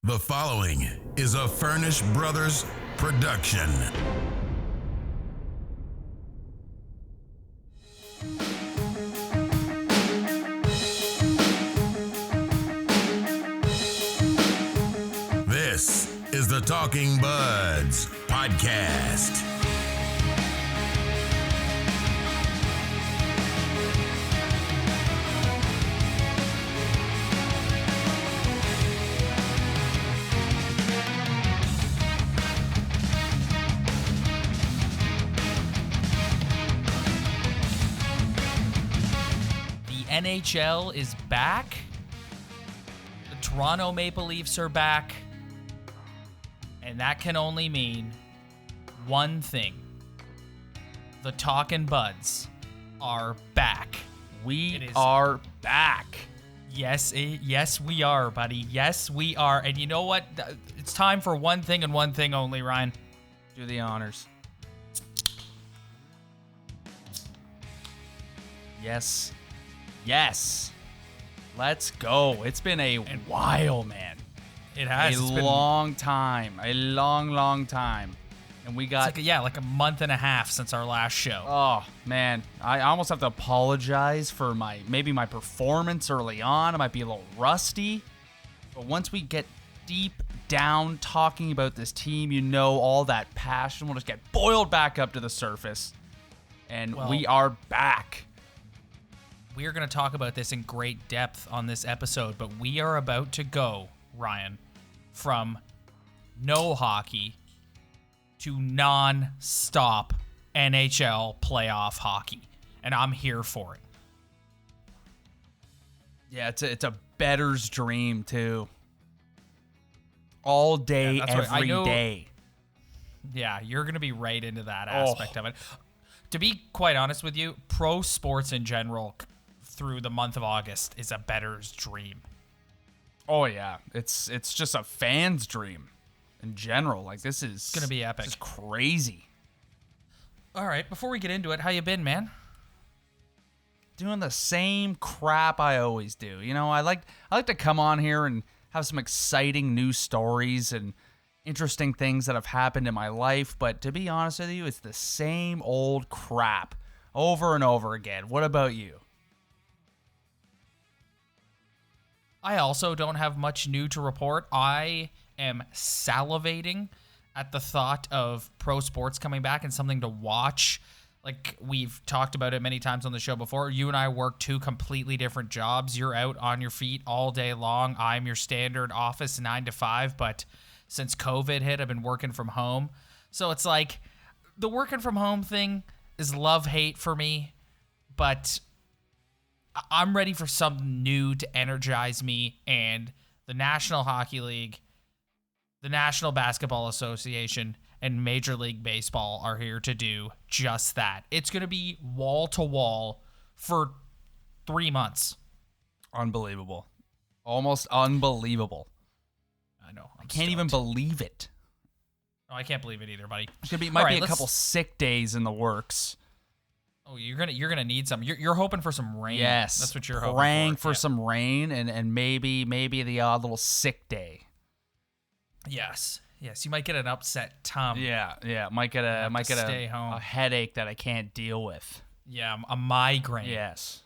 The following is a Furnish Brothers production. This is the Talkin Buds podcast. NHL is back. The Toronto Maple Leafs are back. And that can only mean one thing. The Talkin Buds are back. We are back. Yes, we are, buddy. Yes, we are. And you know what? It's time for one thing and one thing only, Ryan. Do the honors. Yes. Yes. Let's go. It's been a while, man. It has. A long time. A long time. And we got... like a month and a half since our last show. Oh, man. I almost have to apologize for my performance early on. I might be a little rusty. But once we get deep down talking about this team, you know, all that passion will just get boiled back up to the surface. And we are back. We are going to talk about this in great depth on this episode, but we are about to go, Ryan, from no hockey to non-stop NHL playoff hockey, and I'm here for it. Yeah, it's a bettor's dream, too. All day, every day. Yeah, you're going to be right into that aspect of it. To be quite honest with you, pro sports in general through the month of August is a bettor's dream. Oh yeah, it's just a fan's dream in general. Like, this is gonna be epic. This is crazy. All right, before we get into it, how you been, man? Doing the same crap I always do. You know, I like to come on here and have some exciting news stories and interesting things that have happened in my life, but to be honest with you, it's the same old crap over and over again. What about you? I also don't have much new to report. I am salivating at the thought of pro sports coming back and something to watch. Like, we've talked about it many times on the show before. You and I work two completely different jobs. You're out on your feet all day long. I'm your standard office 9 to 5, but since COVID hit, I've been working from home. So it's like the working from home thing is love-hate for me, but I'm ready for something new to energize me, and the National Hockey League, the National Basketball Association, and Major League Baseball are here to do just that. It's going to be wall-to-wall for 3 months. Unbelievable. Almost unbelievable. I know. I can't even believe it. No, I can't believe it either, buddy. Might be a couple sick days in the works. Oh, you're gonna need some. You're hoping for some rain. Yes, that's what you're hoping for. Praying for some rain and maybe the odd little sick day. Yes. You might get an upset tum. Yeah. Might get a headache that I can't deal with. Yeah, a migraine. Yes.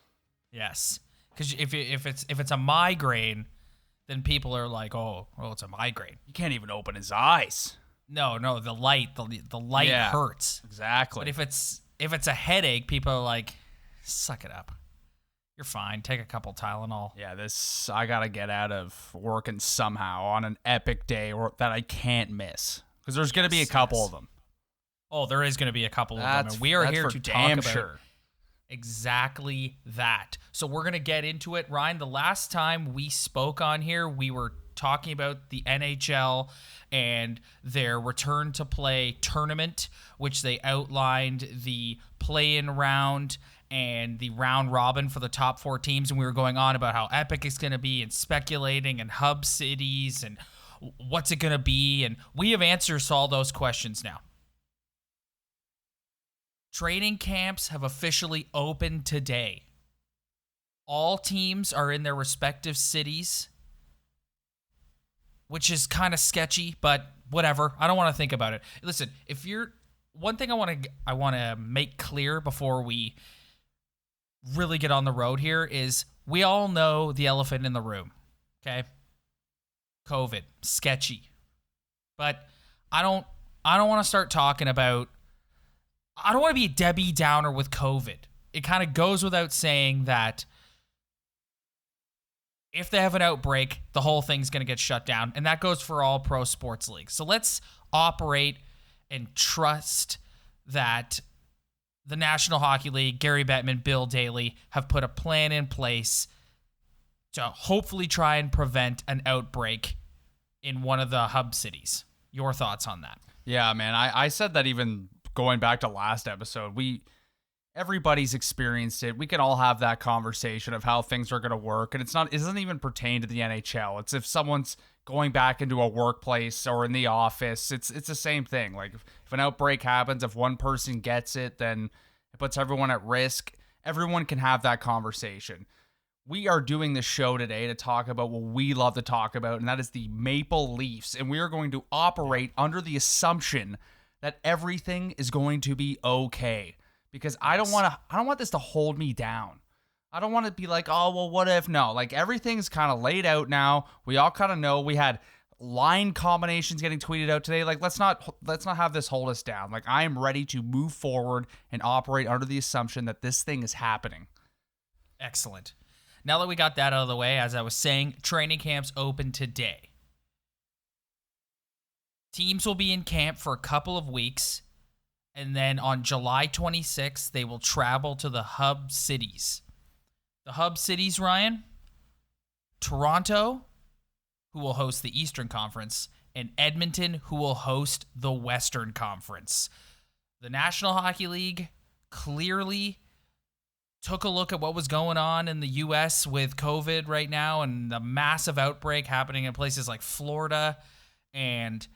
Because if it's a migraine, then people are like, oh, it's a migraine. You can't even open his eyes. No, the light hurts. Exactly. But if it's a headache, people are like, suck it up. You're fine. Take a couple Tylenol. Yeah, I gotta get out of working somehow on an epic day that I can't miss, because there's gonna be a couple of them. Oh, there is gonna be a couple of them, and we are here to talk about sure. Exactly that. So we're gonna get into it, Ryan. The last time we spoke on here, we were talking about the NHL and their return to play tournament, which they outlined the play-in round and the round robin for the top 4 teams, and we were going on about how epic it's going to be and speculating and hub cities and what's it going to be, and we have answers to all those questions now. Training camps have officially opened today. All teams are in their respective cities. which is kind of sketchy, but whatever. I don't want to think about it. Listen, if you're one thing I want to make clear before we really get on the road here is we all know the elephant in the room. Okay? COVID, sketchy. But I don't want to start talking about I don't want to be a Debbie Downer with COVID. It kind of goes without saying that if they have an outbreak, the whole thing's going to get shut down. And that goes for all pro sports leagues. So let's operate and trust that the National Hockey League, Gary Bettman, Bill Daly, have put a plan in place to hopefully try and prevent an outbreak in one of the hub cities. Your thoughts on that? Yeah, man. I said that even going back to last episode. Everybody's experienced it. We can all have that conversation of how things are going to work. And it doesn't even pertain to the NHL. It's if someone's going back into a workplace or in the office, it's the same thing. Like if an outbreak happens, if one person gets it, then it puts everyone at risk. Everyone can have that conversation. We are doing this show today to talk about what we love to talk about, and that is the Maple Leafs. And we are going to operate under the assumption that everything is going to be okay. Because I don't want this to hold me down. I don't want to be like, oh, well, what if? No, like everything's kind of laid out now. We all kind of know. We had line combinations getting tweeted out today. Like, let's not have this hold us down. Like, I am ready to move forward and operate under the assumption that this thing is happening. Excellent. Now that we got that out of the way, as I was saying, training camps open today. Teams will be in camp for a couple of weeks. And then on July 26th, they will travel to the hub cities. The hub cities, Ryan, Toronto, who will host the Eastern Conference, and Edmonton, who will host the Western Conference. The National Hockey League clearly took a look at what was going on in the U.S. with COVID right now and the massive outbreak happening in places like Florida. And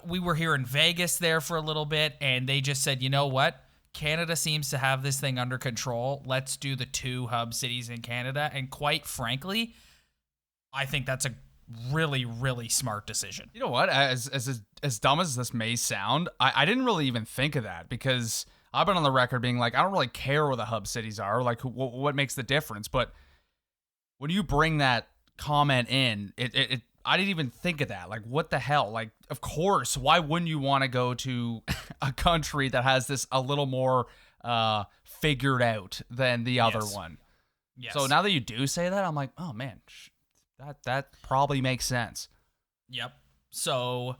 we were here in Vegas there for a little bit, and they just said, you know what? Canada seems to have this thing under control. Let's do the 2 hub cities in Canada. And quite frankly, I think that's a really, really smart decision. You know what? As dumb as this may sound, I didn't really even think of that because I've been on the record being like, I don't really care where the hub cities are. Like, what makes the difference? But when you bring that comment in, it I didn't even think of that. Like, what the hell? Like, of course, why wouldn't you want to go to a country that has this a little more figured out than the other one? Yes. So now that you do say that, I'm like, oh, man, that probably makes sense. Yep. So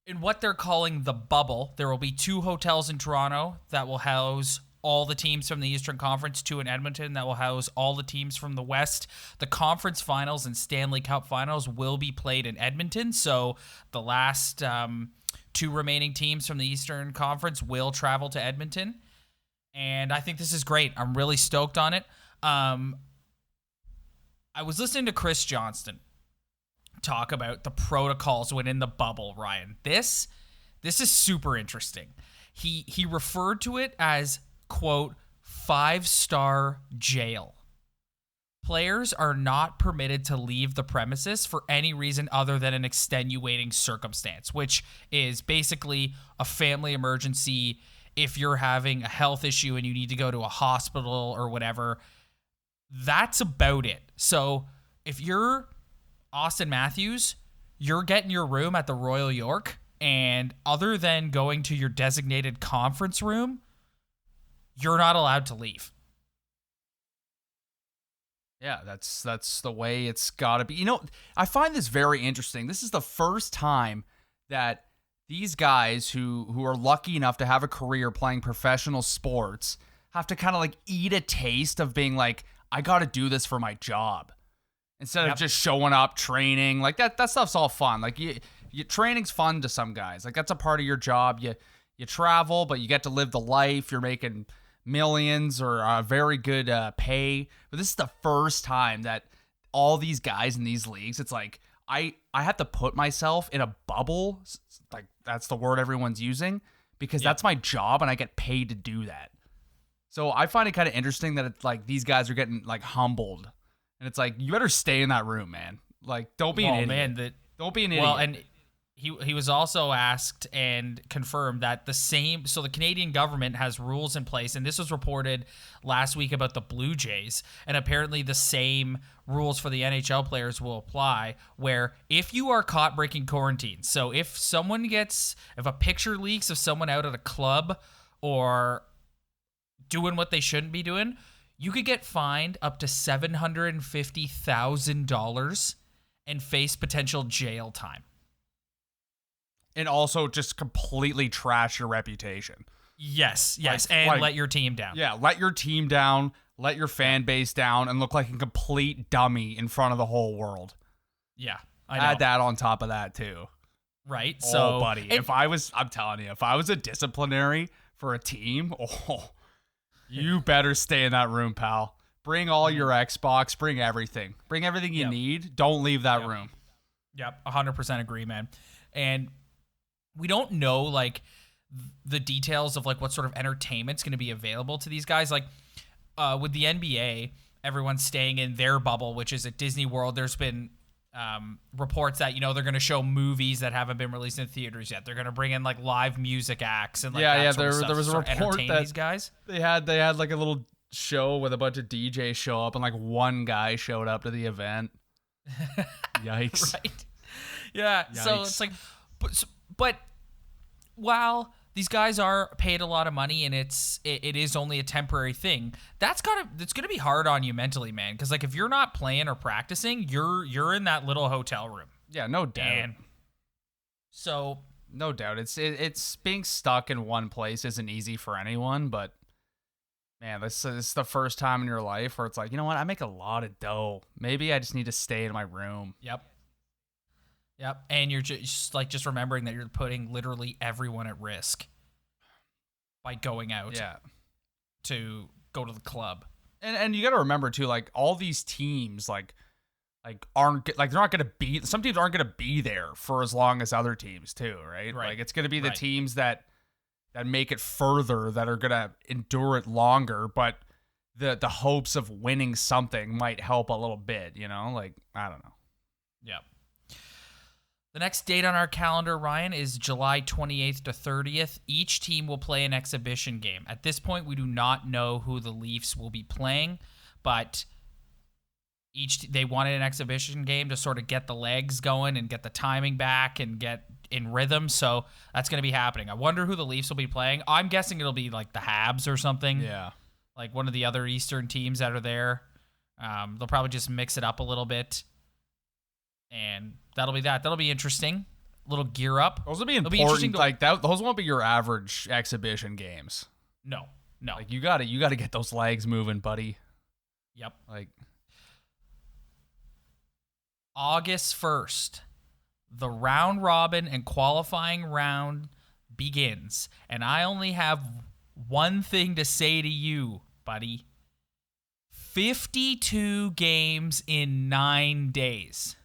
in what they're calling the bubble, there will be 2 hotels in Toronto that will house all the teams from the Eastern Conference, 2 in Edmonton that will house all the teams from the West. The conference finals and Stanley Cup finals will be played in Edmonton, so the last 2 remaining teams from the Eastern Conference will travel to Edmonton, and I think this is great. I'm really stoked on it. I was listening to Chris Johnston talk about the protocols within the bubble, Ryan. This is super interesting. He referred to it as, quote, 5-star jail. Players are not permitted to leave the premises for any reason other than an extenuating circumstance, which is basically a family emergency. If you're having a health issue and you need to go to a hospital or whatever, that's about it. So if you're Austin Matthews, you're getting your room at the Royal York, and other than going to your designated conference room, you're not allowed to leave. Yeah, that's the way it's got to be. You know, I find this very interesting. This is the first time that these guys who are lucky enough to have a career playing professional sports have to kind of like eat a taste of being like, I got to do this for my job. Instead of just showing up, training. Like that stuff's all fun. Like you training's fun to some guys. Like that's a part of your job. You travel, but you get to live the life. You're making millions or very good pay. But this is the first time that all these guys in these leagues, it's like I have to put myself in a bubble. Like that's the word everyone's using because that's my job and I get paid to do that. So I find it kind of interesting that it's like these guys are getting like humbled. And it's like, you better stay in that room, man. Like, don't be an idiot. Man, don't be an idiot. Well, and he was also asked and confirmed that the Canadian government has rules in place, and this was reported last week about the Blue Jays, and apparently the same rules for the NHL players will apply, where if you are caught breaking quarantine, so if a picture leaks of someone out at a club or doing what they shouldn't be doing, you could get fined up to $750,000 and face potential jail time. And also just completely trash your reputation. Yes, and let your team down. Yeah, let your team down, let your fan base down, and look like a complete dummy in front of the whole world. Yeah, I know. Add that on top of that, too. Right? So, buddy, I'm telling you, if I was a disciplinary for a team, you better stay in that room, pal. Bring all your Xbox, bring everything. Bring everything you need. Don't leave that room. Yep, 100% agree, man. And we don't know, like, the details of, like, what sort of entertainment's going to be available to these guys. Like, with the NBA, everyone's staying in their bubble, which is at Disney World. There's been reports that, they're going to show movies that haven't been released in theaters yet. They're going to bring in, like, live music acts and, like, there was a report that these guys. They had, like, a little show with a bunch of DJs show up, and, like, one guy showed up to the event. Yikes. Right. Yeah, Yikes. So it's like... But while these guys are paid a lot of money and it is only a temporary thing, it's gonna be hard on you mentally, man. Because like if you're not playing or practicing, you're in that little hotel room. Yeah, no doubt. And so no doubt, it's being stuck in one place isn't easy for anyone. But man, this is the first time in your life where it's like, you know what? I make a lot of dough. Maybe I just need to stay in my room. Yep, and you're just remembering that you're putting literally everyone at risk by going out to go to the club. And you got to remember too, like all these teams like aren't like they're not going to be, some teams aren't going to be there for as long as other teams too, right? Like it's going to be the teams that make it further that are going to endure it longer, but the hopes of winning something might help a little bit, like I don't know. Yep. The next date on our calendar, Ryan, is July 28th to 30th. Each team will play an exhibition game. At this point, we do not know who the Leafs will be playing, but they wanted an exhibition game to sort of get the legs going and get the timing back and get in rhythm, so that's going to be happening. I wonder who the Leafs will be playing. I'm guessing it'll be like the Habs or something. Yeah. Like one of the other Eastern teams that are there. They'll probably just mix it up a little bit. And that'll be that. That'll be interesting. A little gear up. Those will be important. Those won't be your average exhibition games. No. Like you gotta get those legs moving, buddy. Yep. Like August 1st, the round robin and qualifying round begins, and I only have one thing to say to you, buddy. 52 games in 9 days.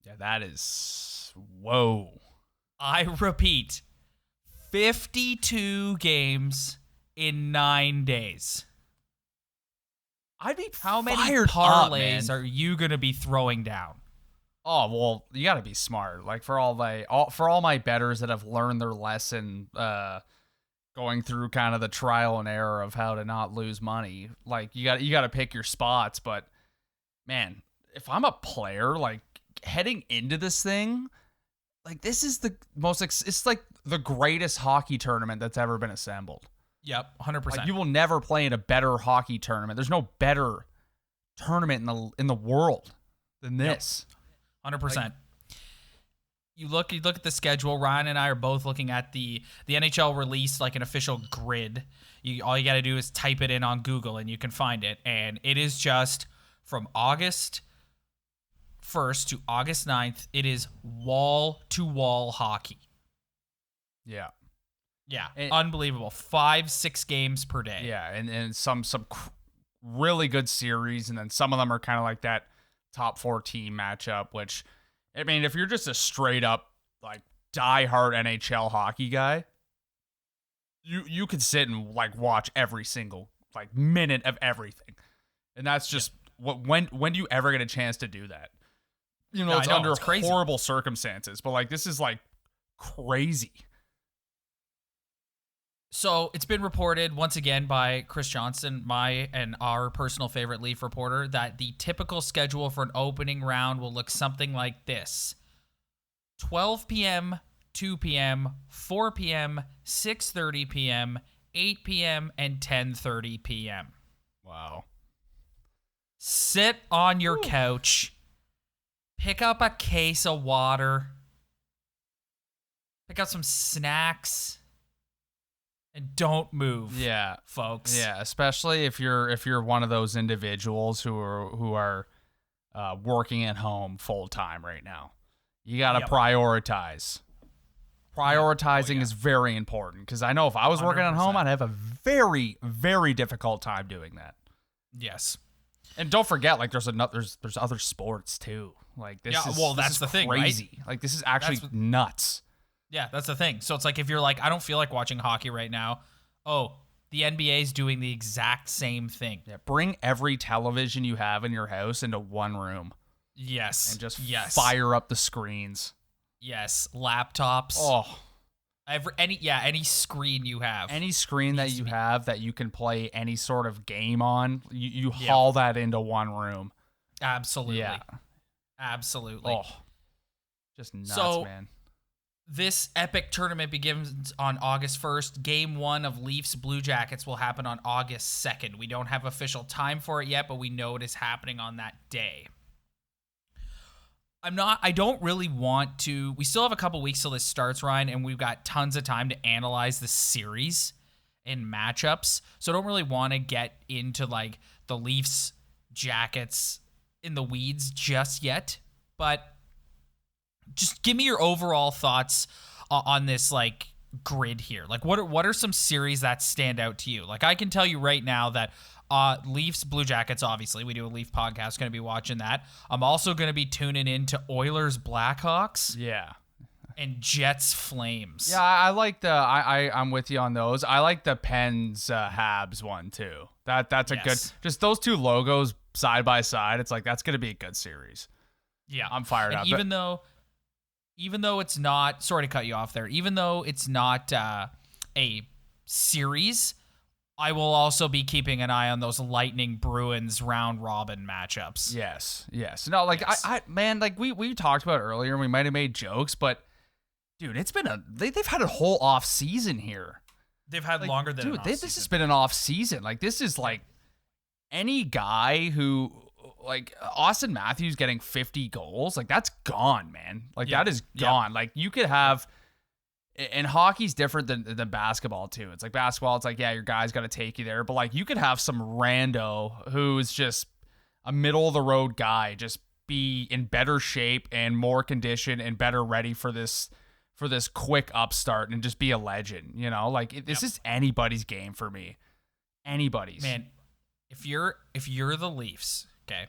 Yeah, that is... Whoa. I repeat, 52 games in 9 days. I'd be How many fired parlays up, are you going to be throwing down? Oh, well, you got to be smart. Like, for all my bettors that have learned their lesson going through kind of the trial and error of how to not lose money, like, you got to pick your spots. But, man, if I'm a player, like, heading into this thing, like this is it's like the greatest hockey tournament that's ever been assembled. Yep, 100%. Like you will never play in a better hockey tournament. There's no better tournament in the world than this. Yep. 100%. You look at the schedule. Ryan and I are both looking at the NHL released like an official grid. All you got to do is type it in on Google and you can find it, and it is just from August 1st to August 9th, it is wall-to-wall hockey. Yeah. Yeah, unbelievable. 5-6 games per day. Yeah, and some really good series, and then some of them are kind of like that top 4 team matchup, which, I mean, if you're just a straight-up, like, die-hard NHL hockey guy, you could sit and, like, watch every single, like, minute of everything. And that's just, when do you ever get a chance to do that? you know, No, it's I know, under it's crazy. horrible circumstances, but like this is like crazy. So it's been reported once again by Chris Johnston, my and our personal favorite Leaf reporter, that the typical schedule for an opening round will look something like this: 12 p.m., 2 p.m., 4 p.m., 6:30 p.m., 8 p.m., and 10:30 p.m. Wow. Sit on your couch, pick up a case of water, pick up some snacks, and don't move. Yeah, folks. yeah, especially if you're one of those individuals who are working at home full time right now. You got to prioritize. Prioritizing is very important, because I know if I was working at home, 100%. I'd have a very, very difficult time doing that. Yes. And don't forget, like there's other sports too. Like this Yeah, is well, this that's is the thing, right? crazy. Like this is actually nuts. Yeah, that's the thing. So it's like if you're like, I don't feel like watching hockey right now. Oh, the NBA's doing the exact same thing. Yeah, bring every television you have in your house into one room. Yes. And just yes. fire up the screens. Yes. Laptops. Oh. Any screen you have. Any screen that you have that you can play any sort of game on, you haul that into one room. Absolutely. Yeah. Absolutely. Oh. Just nuts, man. This epic tournament begins on August 1st. Game 1 of Leafs Blue Jackets will happen on August 2nd. We don't have official time for it yet, but we know it is happening on that day. I don't really want to. We still have a couple weeks till this starts, Ryan, and we've got tons of time to analyze the series and matchups. So I don't really want to get into like the Leafs Jackets in the weeds just yet. But just give me your overall thoughts on this like grid here. Like what are some series that stand out to you? Like I can tell you right now that Leafs Blue Jackets, obviously we do a Leaf podcast, going to be watching that. I'm also going to be tuning into Oilers Blackhawks. Yeah. And Jets Flames. Yeah, I like I'm with you on those. I like the Pens Habs one too. That's a good, just those two logos side by side. It's like that's going to be a good series. Yeah. I'm fired up. Even though it's not, sorry to cut you off there, even though it's not a series, I will also be keeping an eye on those Lightning Bruins round robin matchups. Yes. No, like I man, like we talked about earlier, and we might have made jokes, but dude, it's been they've had a whole off season here. They've had longer than an off season. This has been an off season. Like this is like any guy who, like Austin Matthews getting 50 goals, like that's gone, man. Like that is gone. Like you could have, and hockey's different than basketball too. It's like basketball, it's like, yeah, your guy's got to take you there, but like you could have some rando who's just a middle of the road guy just be in better shape and more condition and better ready for this quick upstart and just be a legend, you know? Like this is anybody's game for me. Anybody's. Man, if you're the Leafs, okay,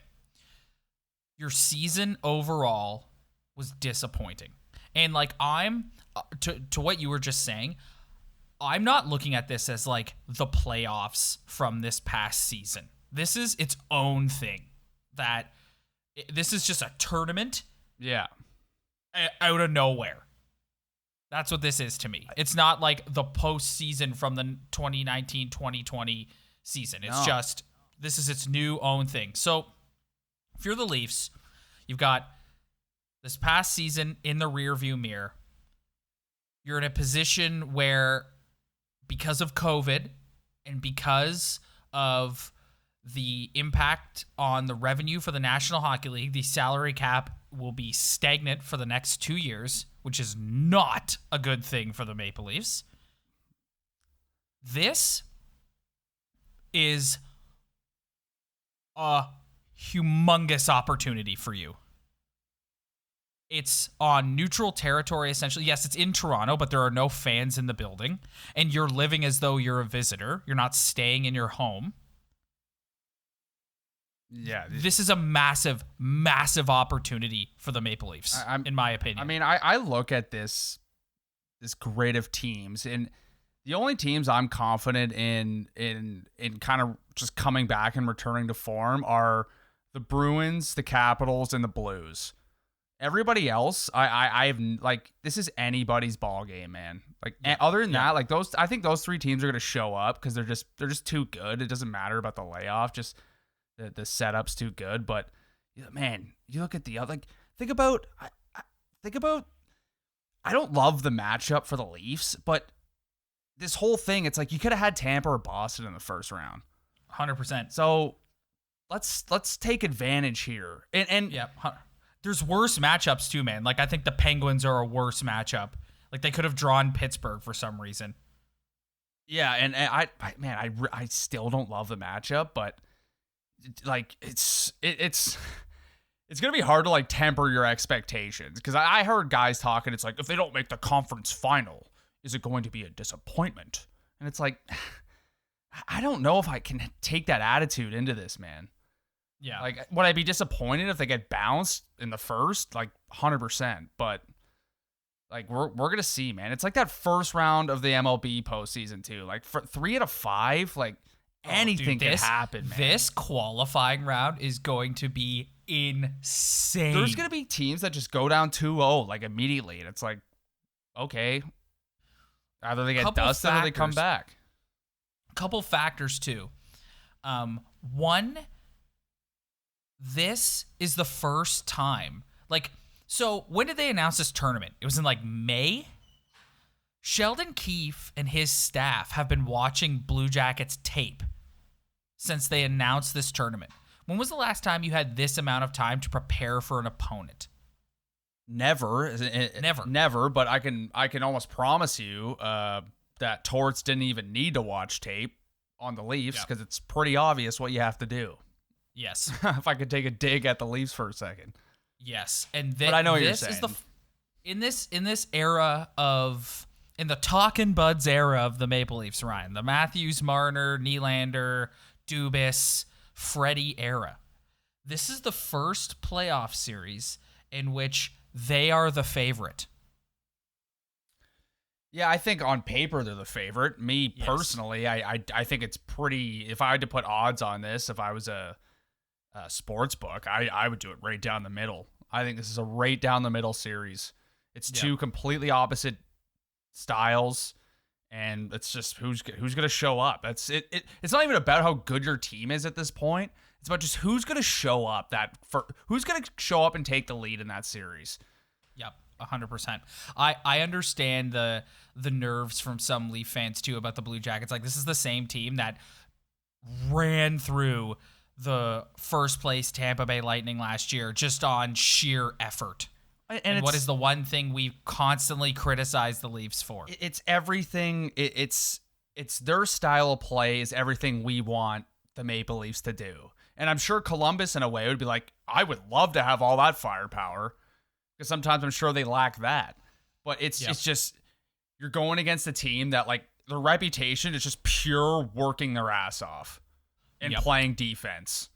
your season overall was disappointing. And like I'm to what you were just saying, I'm not looking at this as like the playoffs from this past season. This is its own thing. This is just a tournament. Yeah. Out of nowhere. That's what this is to me. It's not like the postseason from the 2019-2020 season. It's just, this is its new own thing. So if you're the Leafs, you've got this past season in the rearview mirror. You're in a position where, because of COVID and because of the impact on the revenue for the National Hockey League, the salary cap will be stagnant for the next 2 years, which is not a good thing for the Maple Leafs. This is a humongous opportunity for you. It's on neutral territory, essentially. Yes, it's in Toronto, but there are no fans in the building, and you're living as though you're a visitor. You're not staying in your home. Yeah. This is a massive, massive opportunity for the Maple Leafs, in my opinion. I mean, I look at this grid of teams, and the only teams I'm confident in kind of just coming back and returning to form are the Bruins, the Capitals, and the Blues. Everybody else, I have like this is anybody's ball game, man. Like other than that, like I think those 3 teams are gonna show up because they're just too good. It doesn't matter about the layoff, just the setup's too good. But man, you look at the other, like think about I don't love the matchup for the Leafs, but this whole thing, it's like you could have had Tampa or Boston in the first round. 100%. So let's take advantage here. And yeah, there's worse matchups too, man. Like I think the Penguins are a worse matchup. Like they could have drawn Pittsburgh for some reason. Yeah, and I still don't love the matchup, but like it's gonna be hard to like temper your expectations because I heard guys talking. It's like if they don't make the conference final, is it going to be a disappointment? And it's like I don't know if I can take that attitude into this, man. Yeah. Like, would I be disappointed if they get bounced in the first? Like, 100%. But, like, we're going to see, man. It's like that first round of the MLB postseason, too. Like, for 3 out of 5, like, anything can happen, man. This qualifying round is going to be insane. There's going to be teams that just go down 2-0, like, immediately. And it's like, okay. Either they get dusted or they come back. Couple factors, too. One, this is the first time. Like, so when did they announce this tournament? It was in like May. Sheldon Keefe and his staff have been watching Blue Jackets tape since they announced this tournament. When was the last time you had this amount of time to prepare for an opponent? Never. But I can almost promise you that Torts didn't even need to watch tape on the Leafs because it's pretty obvious what you have to do. Yes. If I could take a dig at the Leafs for a second. Yes, and but I know what you're saying. Is in this era of in the Talkin Buds era of the Maple Leafs, Ryan, the Matthews, Marner, Nylander, Dubas, Freddie era. This is the first playoff series in which they are the favorite. Yeah, I think on paper they're the favorite. Me personally, I think it's pretty. If I had to put odds on this, if I was a sports book, I would do it right down the middle. I think this is a right down the middle series. It's two completely opposite styles, and it's just who's going to show up. That's it. It's not even about how good your team is at this point. It's about just who's going to show up. Who's going to show up and take the lead in that series. Yep. 100%. I understand the nerves from some Leaf fans too about the Blue Jackets. Like this is the same team that ran through the first place Tampa Bay Lightning last year just on sheer effort. And what is the one thing we constantly criticize the Leafs for? It's everything. It's their style of play is everything we want the Maple Leafs to do. And I'm sure Columbus in a way would be like, I would love to have all that firepower. Because sometimes I'm sure they lack that. But it's just, you're going against a team that, like, their reputation is just pure working their ass off and playing defense.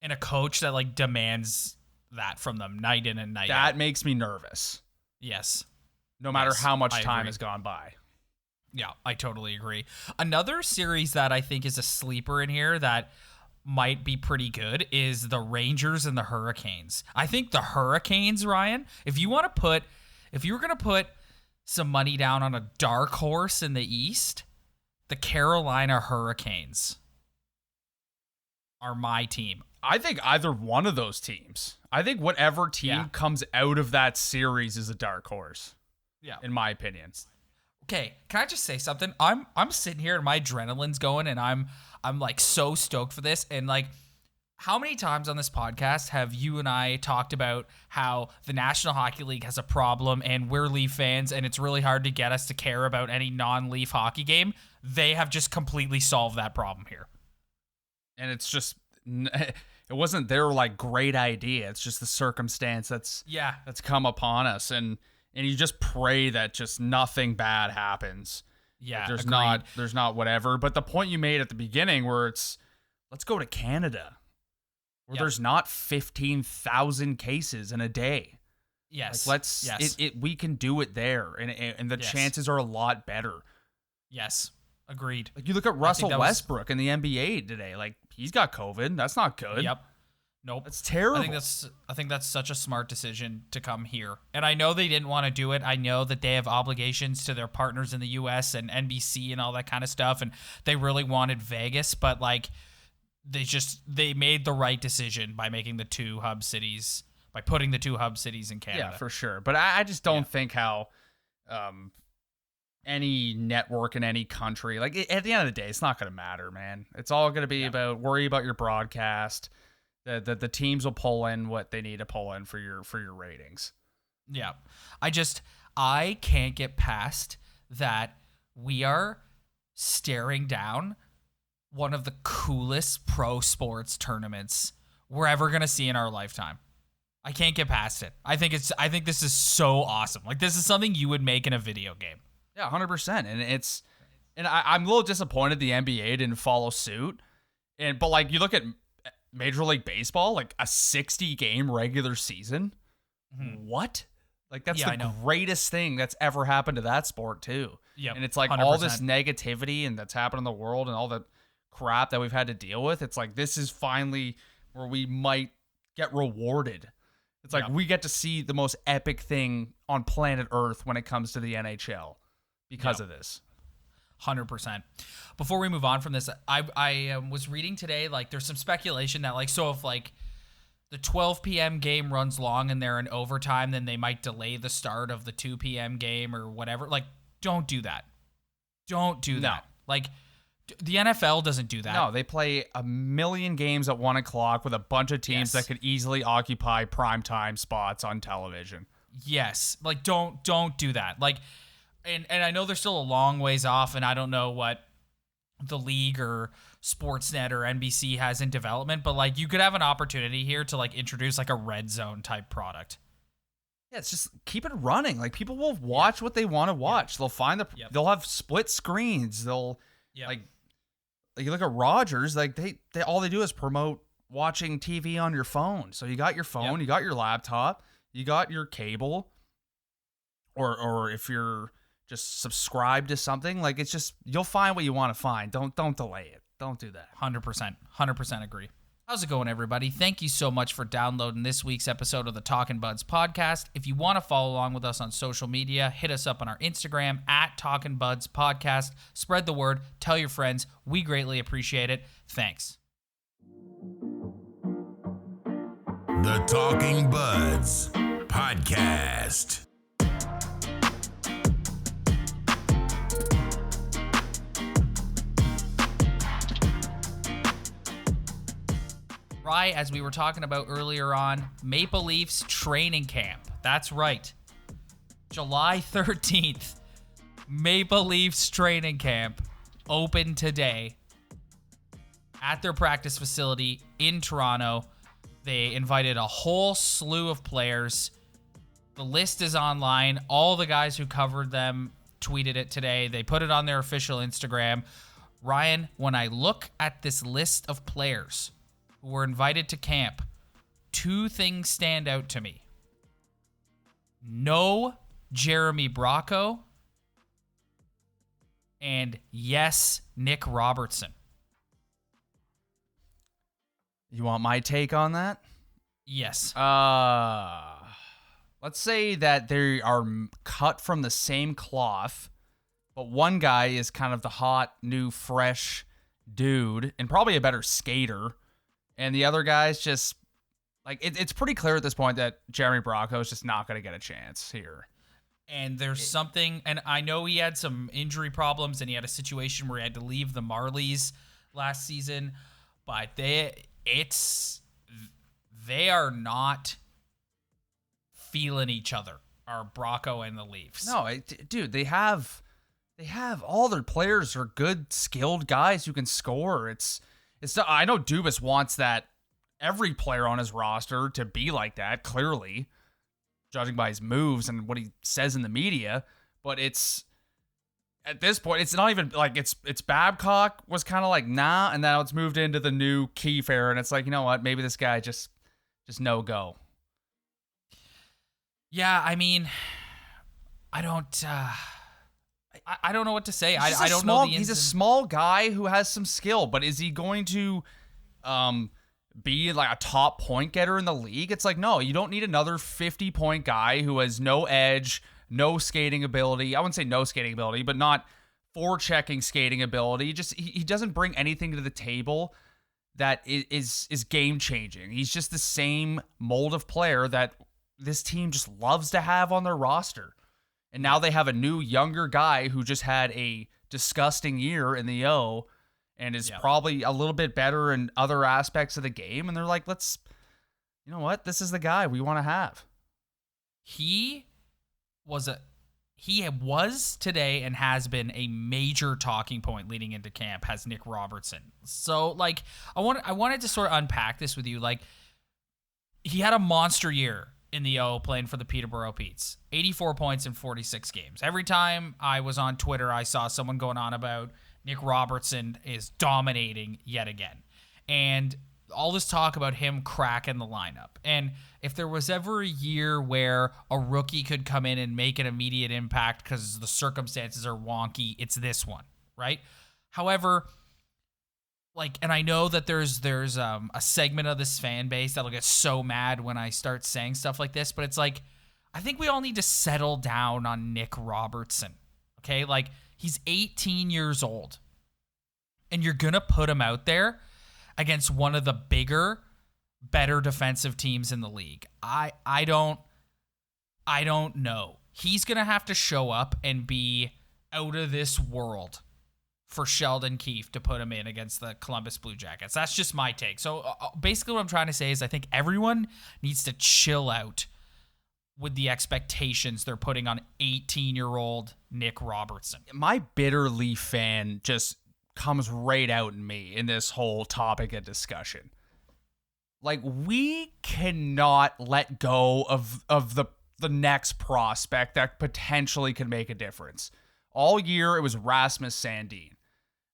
And a coach that, like, demands that from them night in and night out. That makes me nervous. Yes. No matter how much time has gone by. Yeah, I totally agree. Another series that I think is a sleeper in here that might be pretty good is the Rangers and the Hurricanes. I think the Hurricanes, Ryan, if you were going to put some money down on a dark horse in the East, the Carolina Hurricanes are my team. I think either one of those teams. I think whatever team comes out of that series is a dark horse. Yeah. In my opinion. Okay, can I just say something? I'm sitting here and my adrenaline's going and I'm like so stoked for this. And like, how many times on this podcast have you and I talked about how the National Hockey League has a problem and we're Leaf fans and it's really hard to get us to care about any non-Leaf hockey game? They have just completely solved that problem here. And it's just, it wasn't their like great idea. It's just the circumstance that's come upon us. And you just pray that just nothing bad happens. Yeah, there's not whatever. But the point you made at the beginning where it's, let's go to Canada where there's not 15,000 cases in a day. Yes. Like we can do it there. And the chances are a lot better. Yes. Agreed. Like you look at Russell Westbrook in the NBA today, like he's got COVID. That's not good. Yep. Nope. That's terrible. I think that's such a smart decision to come here. And I know they didn't want to do it. I know that they have obligations to their partners in the US and NBC and all that kind of stuff, and they really wanted Vegas, but like they made the right decision by making the two hub cities, by putting the two hub cities in Canada. Yeah, for sure. But I just don't think how any network in any country, like at the end of the day, it's not going to matter, man. It's all going to be about worry about your broadcast. The teams will pull in what they need to pull in for your ratings. Yeah. I can't get past that we are staring down one of the coolest pro sports tournaments we're ever going to see in our lifetime. I can't get past it. I think this is so awesome. Like, this is something you would make in a video game. Yeah, 100%. And I'm a little disappointed the NBA didn't follow suit. But like, you look at Major League Baseball, like a 60-game regular season. Mm-hmm. What? Like, that's the greatest thing that's ever happened to that sport, too. Yeah, and it's like 100%. All this negativity and that's happened in the world and all the crap that we've had to deal with. It's like, this is finally where we might get rewarded. It's like we get to see the most epic thing on planet Earth when it comes to the NHL because of this. 100%. Before we move on from this, I was reading today, like, there's some speculation that, like, so if, like, the 12 p.m. game runs long and they're in overtime, then they might delay the start of the 2 p.m. game or whatever. Like, don't do that. Don't do that. Like, the NFL doesn't do that. No, they play a million games at 1 o'clock with a bunch of teams that could easily occupy primetime spots on television. Yes. Like, don't do that. Like, and I know they're still a long ways off, and I don't know what the league or Sportsnet or NBC has in development, but like, you could have an opportunity here to like introduce like a red zone type product. Yeah, it's just keep it running. Like, people will watch what they want to watch. They'll find they'll have split screens. They'll like you look at Rogers, like they all they do is promote watching TV on your phone. So you got your phone, you got your laptop, you got your cable, or if you're just subscribe to something, like, it's just, you'll find what you want to find. Don't delay it. Don't do that. 100% agree. How's it going, everybody? Thank you so much for downloading this week's episode of the Talkin Buds podcast. If you want to follow along with us on social media, hit us up on our Instagram at Talkin Buds podcast. Spread the word. Tell your friends. We greatly appreciate it. Thanks. The Talking Buds podcast. Right, as we were talking about earlier on, Maple Leafs training camp. That's right. July 13th, Maple Leafs training camp opened today at their practice facility in Toronto. They invited a whole slew of players. The list is online. All the guys who covered them tweeted it today. They put it on their official Instagram. Ryan, when I look at this list of players who were invited to camp, two things stand out to me. No Jeremy Bracco, and yes, Nick Robertson. You want my take on that? Yes. Let's say that they are cut from the same cloth, but one guy is kind of the hot, new, fresh dude and probably a better skater. And the other guy's just, like, it's pretty clear at this point that Jeremy Bracco is just not going to get a chance here. And there's something, and I know he had some injury problems and he had a situation where he had to leave the Marlies last season, but they are not feeling each other, are Bracco and the Leafs. No, dude, they have all their players are good, skilled guys who can score. It's not, I know Dubas wants that every player on his roster to be like that, clearly, judging by his moves and what he says in the media. But it's, at this point, it's not even like it's Babcock was kind of like, nah, and now it's moved into the new Kiefer, and it's like, you know what, maybe this guy just no go. Yeah, I mean, I don't know what to say. I don't know the ins. He's a small guy who has some skill, but is he going to be like a top point getter in the league. It's like, no, you don't need another 50-point guy who has no edge, no skating ability. I wouldn't say no skating ability, but not forechecking skating ability. Just he doesn't bring anything to the table that is game changing. He's just the same mold of player that this team just loves to have on their roster. And now they have a new younger guy who just had a disgusting year in the O and is probably a little bit better in other aspects of the game. And they're like, you know what? This is the guy we want to have. He was today and has been a major talking point leading into camp, has Nick Robertson. So, like, I wanted to sort of unpack this with you. Like, he had a monster year in the O playing for the Peterborough Petes. 84 points in 46 games. Every time I was on Twitter, I saw someone going on about Nick Robertson is dominating yet again. And all this talk about him cracking the lineup. And if there was ever a year where a rookie could come in and make an immediate impact because the circumstances are wonky, it's this one, right? However, like, and I know that there's a segment of this fan base that'll get so mad when I start saying stuff like this, but it's like, I think we all need to settle down on Nick Robertson, okay? Like, he's 18 years old, and you're going to put him out there against one of the bigger, better defensive teams in the league. I don't know. He's going to have to show up and be out of this world for Sheldon Keefe to put him in against the Columbus Blue Jackets. That's just my take. So basically what I'm trying to say is I think everyone needs to chill out with the expectations they're putting on 18-year-old Nick Robertson. My bitter Leaf fan just comes right out in me in this whole topic of discussion. Like, we cannot let go of the next prospect that potentially could make a difference. All year, it was Rasmus Sandin.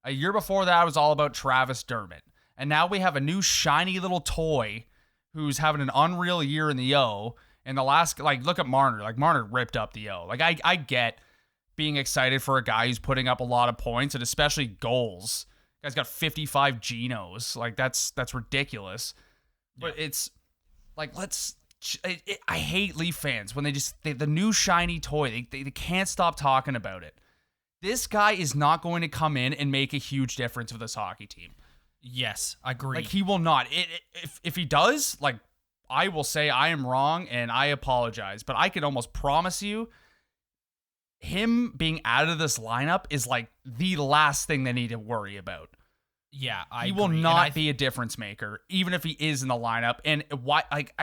A year before that, it was all about Travis Dermott. And now we have a new shiny little toy who's having an unreal year in the O. And the last, like, look at Marner. Like, Marner ripped up the O. Like, I get being excited for a guy who's putting up a lot of points and especially goals. Guy's got 55 genos. Like, that's ridiculous. But it's like, I hate Leaf fans when the new shiny toy, they can't stop talking about it. This guy is not going to come in and make a huge difference with this hockey team. Yes, I agree. Like, he will not. If he does, like, I will say I am wrong and I apologize. But I could almost promise you, him being out of this lineup is like the last thing they need to worry about. Yeah, he will not be a difference maker, even if he is in the lineup. And why? Like,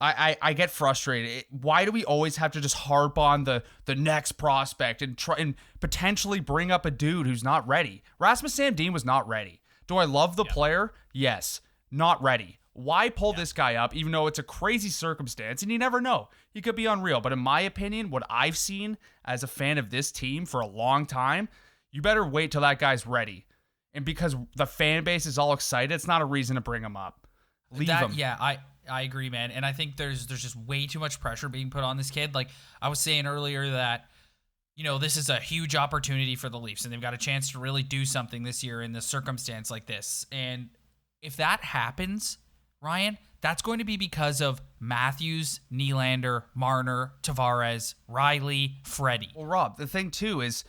I get frustrated. Why do we always have to just harp on the next prospect and try and potentially bring up a dude who's not ready? Rasmus Sandin was not ready. Do I love the player? Yes, not ready. Why pull this guy up, even though it's a crazy circumstance, and you never know. He could be unreal. But in my opinion, what I've seen as a fan of this team for a long time, you better wait till that guy's ready. And because the fan base is all excited, it's not a reason to bring him up. Leave him. Yeah, I agree, man. And I think there's just way too much pressure being put on this kid. Like, I was saying earlier that, you know, this is a huge opportunity for the Leafs, and they've got a chance to really do something this year in this circumstance like this. And if that happens, Ryan, that's going to be because of Matthews, Nylander, Marner, Tavares, Riley, Freddie. Well, Rob, the thing too is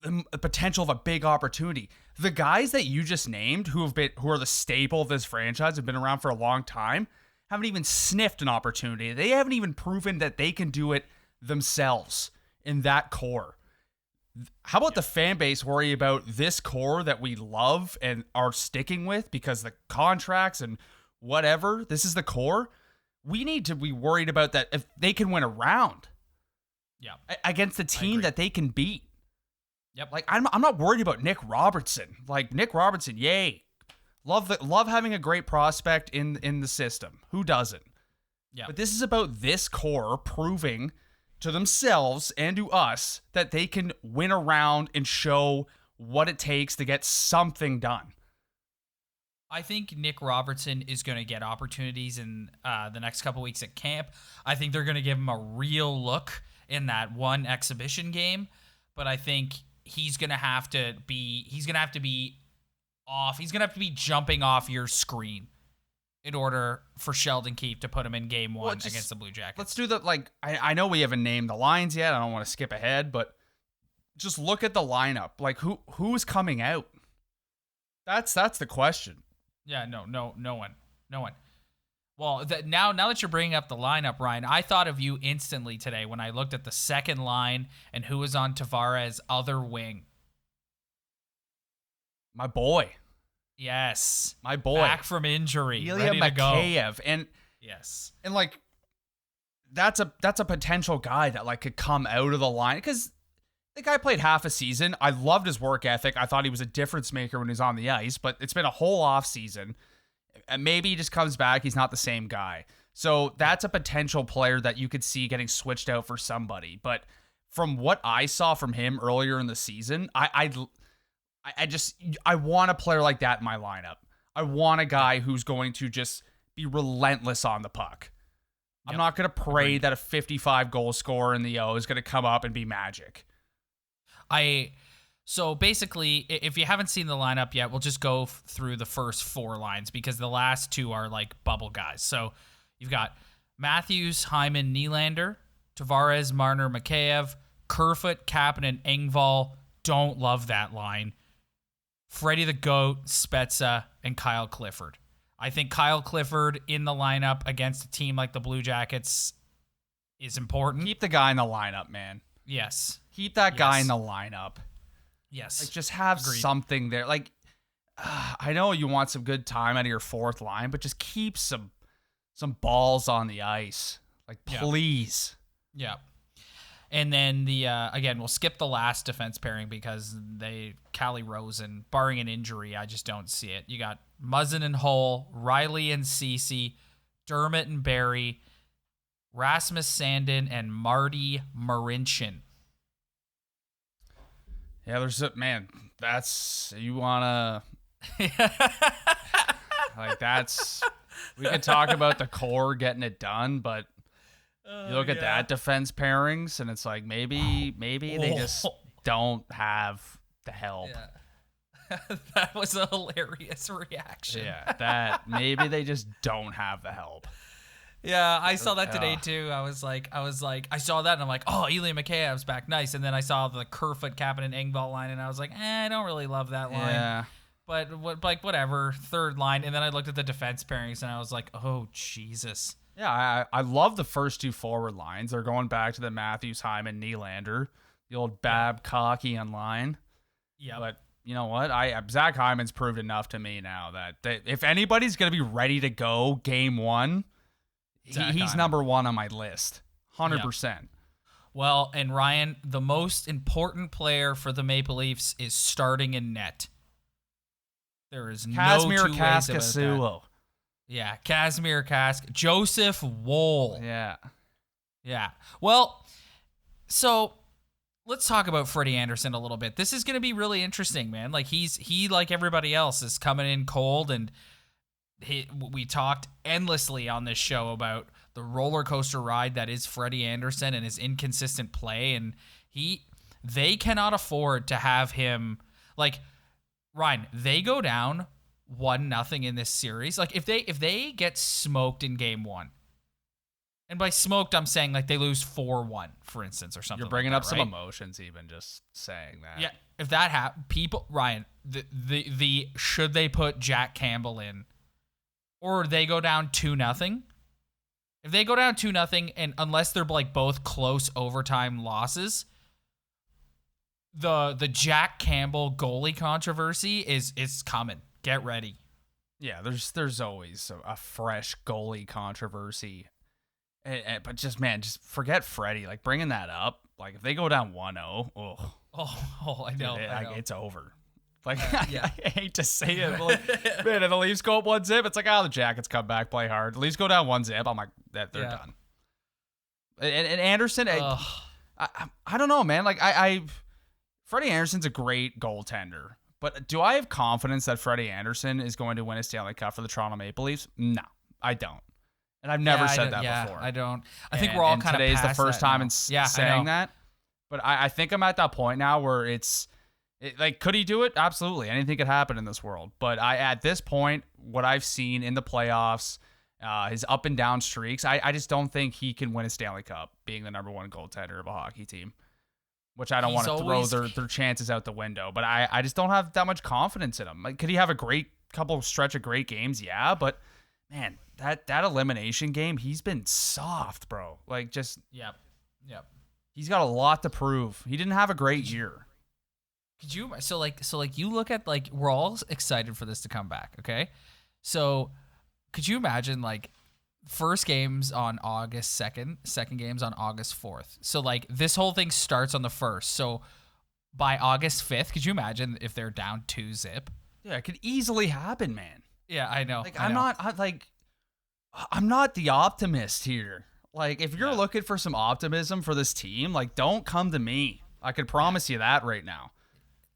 the potential of a big opportunity. The guys that you just named who are the staple of this franchise, have been around for a long time, haven't even sniffed an opportunity. They haven't even proven that they can do it themselves in that core. How about the fan base worry about this core that we love and are sticking with because the contracts and whatever, this is the core? We need to be worried about that if they can win a round against the team that they can beat. Yep. Like, I'm not worried about Nick Robertson. Like, Nick Robertson, yay. Love having a great prospect in the system. Who doesn't? Yeah. But this is about this core proving to themselves and to us that they can win a round and show what it takes to get something done. I think Nick Robertson is going to get opportunities in the next couple weeks at camp. I think they're going to give him a real look in that one exhibition game, but I think he's going to have to be off. He's going to have to be jumping off your screen in order for Sheldon Keefe to put him in game one against the Blue Jackets. Let's do the, I know we haven't named the lines yet. I don't want to skip ahead, but just look at the lineup. Like, who's coming out? That's the question. Yeah, no one. Well, now that you're bringing up the lineup, Ryan, I thought of you instantly today when I looked at the second line and who was on Tavares' other wing. My boy. Yes. My boy. Back from injury. Ilya ready to go. Mikheyev. And yes. And like that's a potential guy that like could come out of the line, because the guy played half a season. I loved his work ethic. I thought he was a difference maker when he was on the ice, but it's been a whole off season. And maybe he just comes back. He's not the same guy. So that's a potential player that you could see getting switched out for somebody. But from what I saw from him earlier in the season, I want a player like that in my lineup. I want a guy who's going to just be relentless on the puck. I'm not going to pray that a 55 goal scorer in the O is going to come up and be magic. So basically, if you haven't seen the lineup yet, we'll just go through the first four lines because the last two are like bubble guys. So you've got Matthews, Hyman, Nylander, Tavares, Marner, Mikheyev, Kerfoot, Kapanen, Engvall. Don't love that line. Freddie the Goat, Spezza, and Kyle Clifford. I think Kyle Clifford in the lineup against a team like the Blue Jackets is important. Keep the guy in the lineup, man. Yes. Keep that guy in the lineup. Yes. Like, just have something there. Like, I know you want some good time out of your fourth line, but just keep some balls on the ice. Like, please. Yeah. And then again, we'll skip the last defense pairing because Callie Rosen, barring an injury, I just don't see it. You got Muzzin and Hull, Riley and Ceci, Dermott and Barry, Rasmus Sandin, and Marty Marincin. Yeah, you want to... we could talk about the core getting it done, but you look at that defense pairings, and it's like maybe they just don't have the help. Yeah. That was a hilarious reaction. Yeah, maybe they just don't have the help. Yeah, I saw that today too. I was like, I saw that and I'm like, oh, Ilya Mikheyev's back, nice. And then I saw the Kerfoot, Kapanen, Engvall line, and I was like, I don't really love that line. Yeah. But whatever, third line. And then I looked at the defense pairings and I was like, oh Jesus. Yeah, I love the first two forward lines. They're going back to the Matthews, Hyman, Nylander, the old Babcockian line. Yeah. But you know what? Zach Hyman's proved enough to me now that if anybody's going to be ready to go game one, he's number one on my list. 100%. Yep. Well, and Ryan, the most important player for the Maple Leafs is starting in net. There is Kazimir no two ways about that. Yeah, Kazimir Kask. Joseph Woll. Yeah. Well, so let's talk about Freddie Andersen a little bit. This is going to be really interesting, man. Like he like everybody else is coming in cold, and we talked endlessly on this show about the roller coaster ride that is Freddie Andersen and his inconsistent play, and they cannot afford to have him like Ryan. They go down 1-0 in this series. Like if they get smoked in game one, and by smoked I'm saying like they lose 4-1, for instance, or something. You're bringing like up that, some right? emotions, even just saying that. Yeah, if that happens, people, Ryan, the should they put Jack Campbell in, or they go down 2-0? If they go down 2-0, and unless they're like both close overtime losses, the Jack Campbell goalie controversy is coming. Get ready. Yeah, there's always a fresh goalie controversy. But just forget Freddie. Like, bringing that up, like, if they go down 1-0, I know. It's over. Like, I hate to say it, but like, man, if the Leafs go up 1-0, it's like, the Jackets come back, play hard. The Leafs go down 1-0, I'm like, they're done. And Andersen, I don't know, man. Like, Freddie Andersen's a great goaltender, but do I have confidence that Freddie Andersen is going to win a Stanley Cup for the Toronto Maple Leafs? No, I don't. And I've never said that before. I don't. I think we're all kind of today's past the first time in saying that. But I think I'm at that point now where it's Could he do it? Absolutely. Anything could happen in this world. But at this point, what I've seen in the playoffs, his up and down streaks, I just don't think he can win a Stanley Cup being the number one goaltender of a hockey team, which I don't want to throw their chances out the window. But I just don't have that much confidence in him. Like, could he have a great couple stretch of great games? Yeah, but man, that elimination game, he's been soft, bro. Like, just Yep. He's got a lot to prove. He didn't have a great year. Could you you look at, like, we're all excited for this to come back, okay? So could you imagine, like, first games on August 2nd, second games on August 4th. So, like, this whole thing starts on the 1st. So by August 5th, could you imagine if they're down 2-0? Yeah, it could easily happen, man. Yeah, I know. Like, I'm not the optimist here. Like, if you're looking for some optimism for this team, like, don't come to me. I could promise you that right now.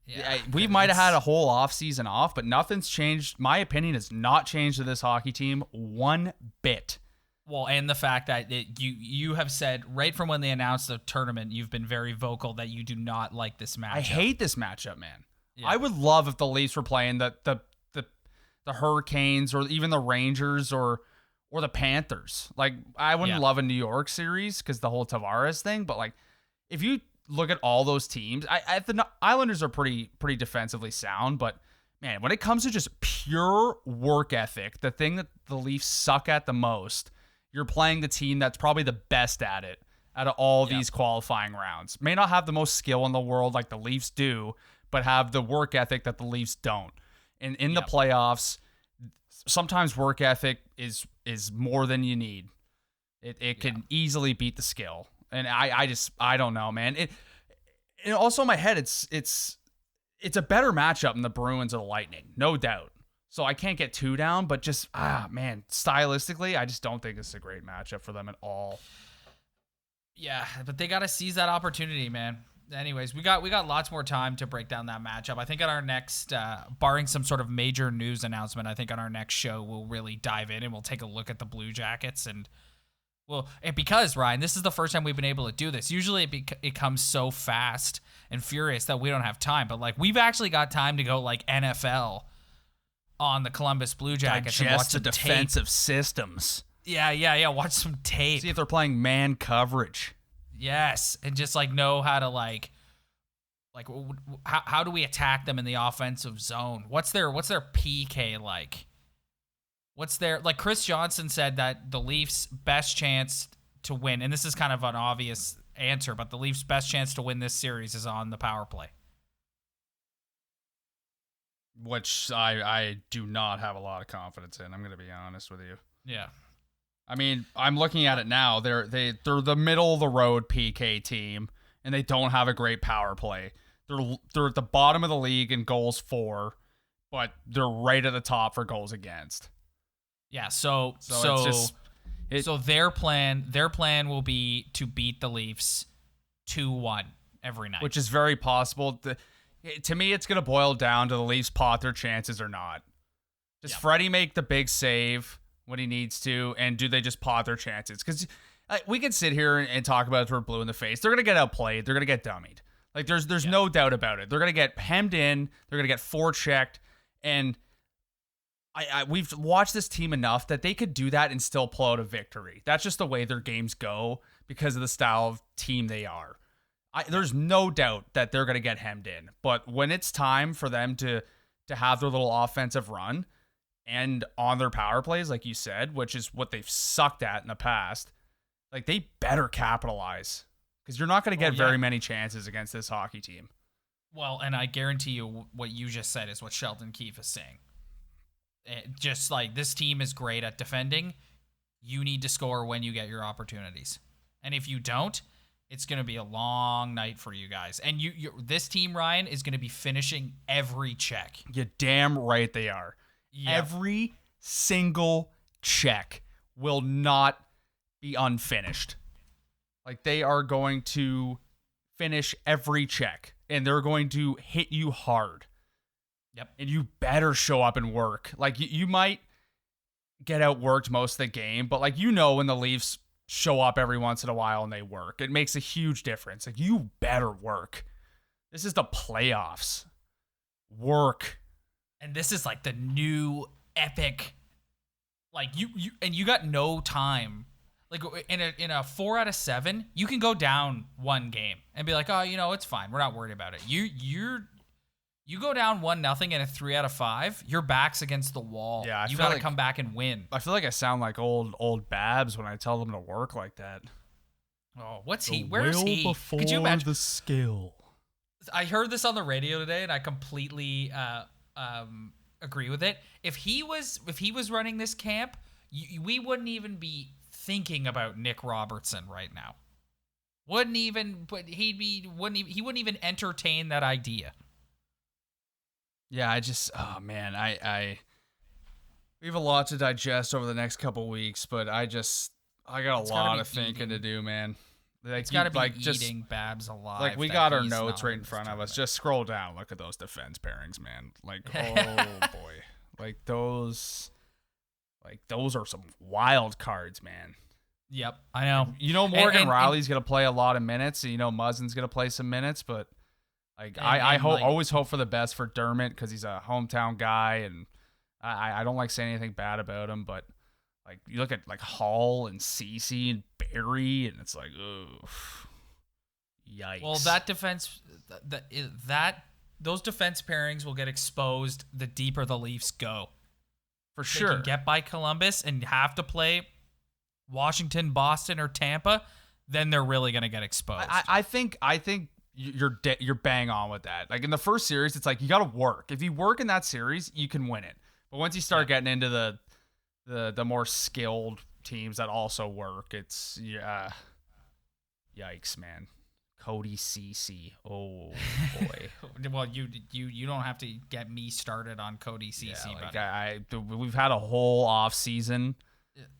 Yeah, we might have had a whole offseason off, but nothing's changed. My opinion has not changed to this hockey team one bit. Well, and the fact that you have said right from when they announced the tournament, you've been very vocal that you do not like this matchup. I hate this matchup, man. Yeah. I would love if the Leafs were playing the Hurricanes or even the Rangers or the Panthers. Like, I wouldn't love a New York series because the whole Tavares thing, but, like, if you look at all those teams, the Islanders are pretty defensively sound, but man, when it comes to just pure work ethic, the thing that the Leafs suck at the most, you're playing the team that's probably the best at it out of all these qualifying rounds. May not have the most skill in the world like the Leafs do, but have the work ethic that the Leafs don't. And in the playoffs, sometimes work ethic is more than you need. It can easily beat the skill. And I don't know, man. And also in my head, it's a better matchup than the Bruins or the Lightning, no doubt. So I can't get too down, but just man, stylistically, I just don't think it's a great matchup for them at all. Yeah, but they got to seize that opportunity, man. Anyways, we got lots more time to break down that matchup. I think on our next, barring some sort of major news announcement, I think on our next show we'll really dive in and we'll take a look at the Blue Jackets and. Well, because, Ryan, this is the first time we've been able to do this. Usually it comes so fast and furious that we don't have time. But, like, we've actually got time to go, like, NFL on the Columbus Blue Jackets and watch some defensive systems. Yeah. Watch some tape. See if they're playing man coverage. Yes. And just, like, know how to, how do we attack them in the offensive zone? What's their PK like? What's their, like, Chris Johnson said that the Leafs' best chance to win, and this is kind of an obvious answer, but the Leafs' best chance to win this series is on the power play. Which I do not have a lot of confidence in. I'm going to be honest with you. Yeah. I mean, I'm looking at it now. They're the middle of the road PK team, and they don't have a great power play. They're at the bottom of the league in goals for, but they're right at the top for goals against. Yeah, so their plan will be to beat the Leafs 2-1 every night, which is very possible. To me, it's going to boil down to the Leafs pot their chances or not. Does Freddie make the big save when he needs to, and do they just pot their chances? Because we can sit here and talk about it till we're blue in the face. They're going to get outplayed. They're going to get dummied. Like, there's no doubt about it. They're going to get hemmed in. They're going to get forechecked, and we've watched this team enough that they could do that and still pull out a victory. That's just the way their games go because of the style of team they are. There's no doubt that they're going to get hemmed in. But when it's time for them to have their little offensive run and on their power plays, like you said, which is what they've sucked at in the past, like, they better capitalize because you're not going to get very many chances against this hockey team. Well, and I guarantee you what you just said is what Sheldon Keefe is saying. Just like, this team is great at defending. You need to score when you get your opportunities. And if you don't, it's going to be a long night for you guys. And this team, Ryan, is going to be finishing every check. You're damn right they are. Yep. Every single check will not be unfinished. Like, they are going to finish every check, and they're going to hit you hard. Yep. And you better show up and work. Like, you might get outworked most of the game, but, like, when the Leafs show up every once in a while and they work, it makes a huge difference. Like, you better work. This is the playoffs. work. And this is like the new epic, like you got no time. Like in a 4 out of 7, you can go down one game and be like, oh, it's fine. We're not worried about it. You go down 1-0 in a 3 out of 5, your back's against the wall. Yeah, you got to come back and win. I feel like I sound like old Babs when I tell them to work like that. Oh, what's he? Where's he? Could you imagine the skill? I heard this on the radio today, and I completely agree with it. If he was running this camp, we wouldn't even be thinking about Nick Robertson right now. He wouldn't even entertain that idea. Yeah, we have a lot to digest over the next couple weeks, but I got a lot of thinking to do, man. It's got to be eating Babs alive. Like, we got our notes right in front of us. Just scroll down, look at those defense pairings, man. Like, oh boy, like those are some wild cards, man. Yep, I know. Morgan Riley's gonna play a lot of minutes, and Muzzin's gonna play some minutes, but I always hope for the best for Dermott because he's a hometown guy, and I don't like saying anything bad about him, but like you look at like Hall and Cece and Barry, and it's like, oh, yikes. Well, that defense, those defense pairings will get exposed the deeper the Leafs go. For sure. They can get by Columbus and have to play Washington, Boston, or Tampa, then they're really gonna get exposed. I think you're bang on with that. Like in the first series, it's like you got to work. If you work in that series, you can win it. But once you start getting into the more skilled teams that also work, it's yikes, man. Cody Cece. Oh boy. Well, you don't have to get me started on Cody Cece. Yeah, we've had a whole off season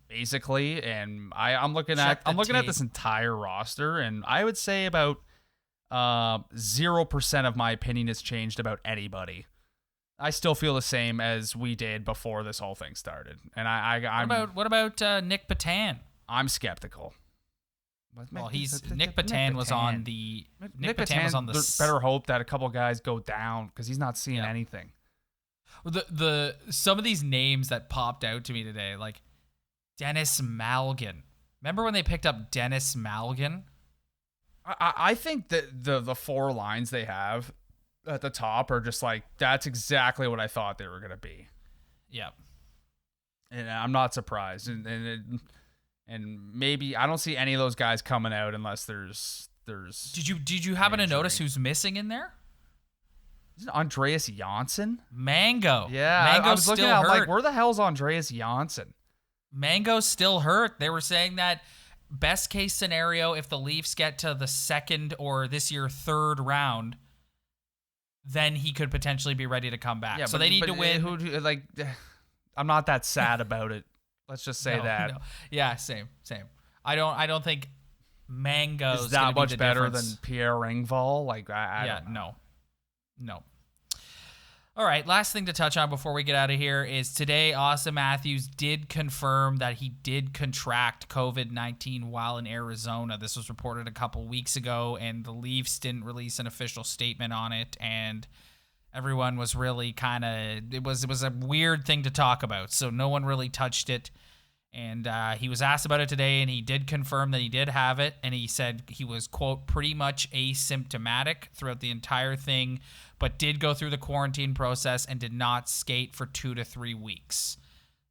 basically, and I'm looking at this entire roster, and I would say about 0% of my opinion has changed about anybody. I still feel the same as we did before this whole thing started. And what about Nick Patan? I'm skeptical. Well, Nick Patan was on the Nick Patan was on the. Better hope that a couple guys go down because he's not seeing anything. The some of these names that popped out to me today, like Dennis Malgin. Remember when they picked up Dennis Malgin? I think that the 4 lines they have at the top are just like, that's exactly what I thought they were going to be. Yep. And I'm not surprised. And maybe I don't see any of those guys coming out unless there's. Did you happen to notice who's missing in there? Isn't it Andreas Janssen? Mango. Yeah. Mango's I was looking still at hurt. like, where the hell's Andreas Janssen? Mango's still hurt. They were saying that best case scenario, if the Leafs get to the 2nd or this year 3rd round, then he could potentially be ready to come back. Yeah, so they need to win. I'm not that sad about it. Let's just say that. No. Yeah, same. I don't think Mango's is that much better difference. than Pierre Engvall. No. All right, last thing to touch on before we get out of here is today Austin Matthews did confirm that he did contract COVID-19 while in Arizona. This was reported a couple weeks ago, and the Leafs didn't release an official statement on it, and everyone was really it was a weird thing to talk about, so no one really touched it. And he was asked about it today, and he did confirm that he did have it, and he said he was, quote, pretty much asymptomatic throughout the entire thing, but did go through the quarantine process and did not skate for 2 to 3 weeks.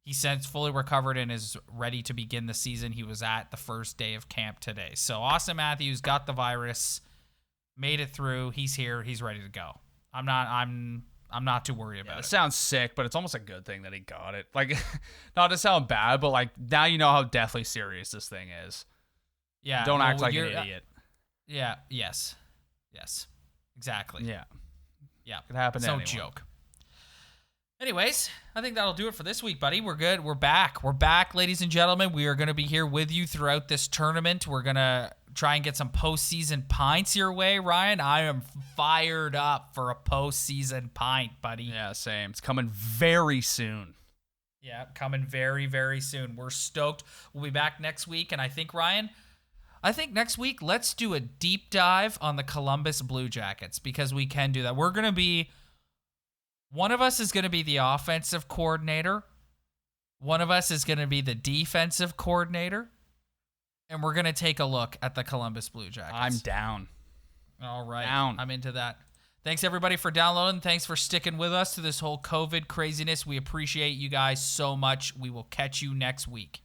He since fully recovered and is ready to begin the season. He was at the first day of camp today. So Austin Matthews got the virus, made it through. He's here. He's ready to go. I'm not too worried about it. It sounds sick, but it's almost a good thing that he got it. Like, not to sound bad, but like now you know how deathly serious this thing is. Yeah. Don't act like an idiot. Yeah. Yes. Exactly. Yeah. Yeah. Could happen to anyone. No joke. Anyways, I think that'll do it for this week, buddy. We're good. We're back. We're back, ladies and gentlemen. We are going to be here with you throughout this tournament. We're going to try and get some postseason pints your way, Ryan. I am fired up for a postseason pint, buddy. Yeah, same. It's coming very soon. Yeah, coming very, very soon. We're stoked. We'll be back next week, and I think, Ryan, next week, let's do a deep dive on the Columbus Blue Jackets because we can do that. We're going to be One of us is going to be the offensive coordinator. One of us is going to be the defensive coordinator. And we're going to take a look at the Columbus Blue Jackets. I'm down. All right. Down. I'm into that. Thanks, everybody, for downloading. Thanks for sticking with us through this whole COVID craziness. We appreciate you guys so much. We will catch you next week.